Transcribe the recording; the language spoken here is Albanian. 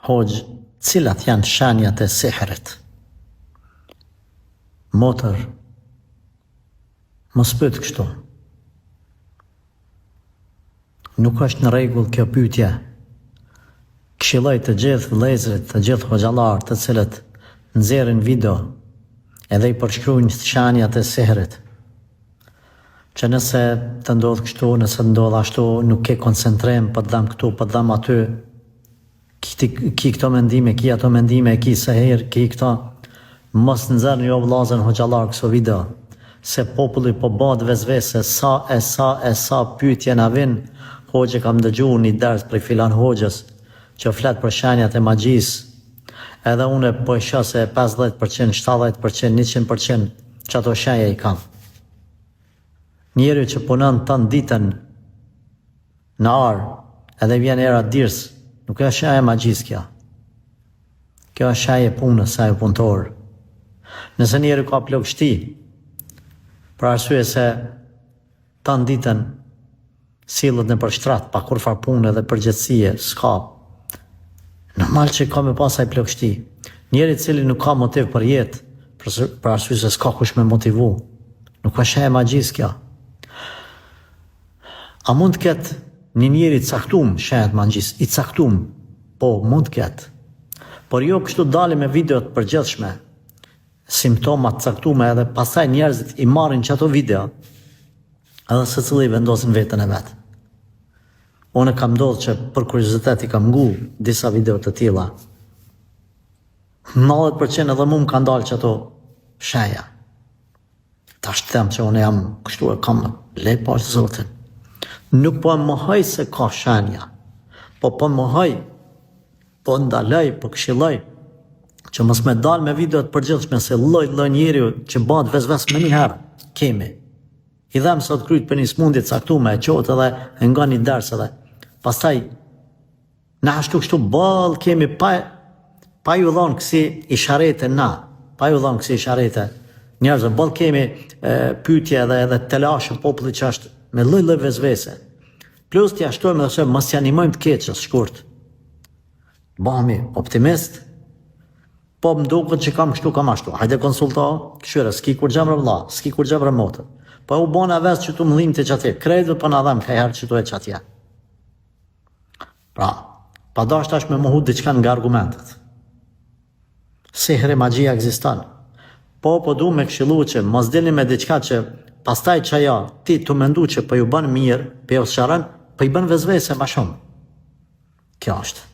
Hoxh, cilat janë shenjat e sihrit? Motër, mos pyet kështu. Nuk është në rregull kjo pyetje. Këshilloj të gjithë vëllezërit, të gjithë hoxhallar, të cilët nxjerrin video edhe i përshkruajnë shenjat e sihrit, që nëse të ndodh kështu, nëse të ndodh ashtu, nuk ke koncentrim, po të dam këtu, po të dam aty, ki këto mendime, ki ato mendime, ki sehir, ki këto, mos nxjerrni jo vëllezër hoxhallar këso video, se populli po bëhet vezvese, sa pyetje na vin. Hoxhë, kam dëgjuar një ders prej filan hoxhës që flet për shenjat e magjisë. Edhe unë po e shoh se 50%, 70%, 100% që ato shenja i kam. Njeri që punon tan ditën në arë, edhe vjen era dirs, nuk është shenja e magjisë kjo. Kjo është shenja e punës, sa e punëtor. Nëse njeri ka plagështi, për arsye se tan ditën sillet në përshtrat, pa kur far punë dhe përgjithësie, s'ka. Normal që ka me pasaj plagështi. Njeri cili nuk ka motiv për jetë, për arsye se s'ka kush me motivu, nuk ka shenja e magjisë kjo. A mund të ketë një njeri caktum shenjat e magjisë, i caktum? Po, mund të ketë. Por jo kështu dalim me videot përgjithshme, simptomat caktume, edhe pastaj njerëzit i marrin që ato video, edhe secili vendosin veten e vet. Unë kam ndodhur që për kuriozitet i kam ngu disa video të tilla. 90% edhe mu më kanë dalë që ato shenja. Ta shtem që unë jam kështu e kam lej pa Zotin. Nuk po e mohoj se ka shenja, po mohoj, po ndaloj, po këshilloj, që mos me dalë me video të përgjithshme se lloj njeriu që bëhet vezves më një herë, kemi. I dhem sot kryt për një smundje caktume, e qotë edhe e nga një ders edhe. Pastaj, na ashtu kështu ball kemi pa ju dhonë kësi isharete na, pa ju dhonë kësi isharete. Njerëzë, ball kemi pyetje edhe telashe popullit që është me lloj vezvese. Plus t'ja shtojmë edhe se mos t'ja animojmë të keqës, shkurt. Bëhemi optimist, po më duket që kam kështu, kam ashtu. Hajde konsulto, këshyre, s'ki kur gjemre vlla, s'ki kur gjemre motë. Po u bona ves që tu më dhim të qatje, krejtë për në dhem kajherë që tu e qatje. Pra, pa dasht është me muhu diçka nga argumentet. Sihri, magjia ekziston. Po du me këshillu që mos dilni me diçka që pastaj që ja, ti të mendu që po ju bën mirë, po ju sharën, po i bën vezvese ma shumë. Kjo është.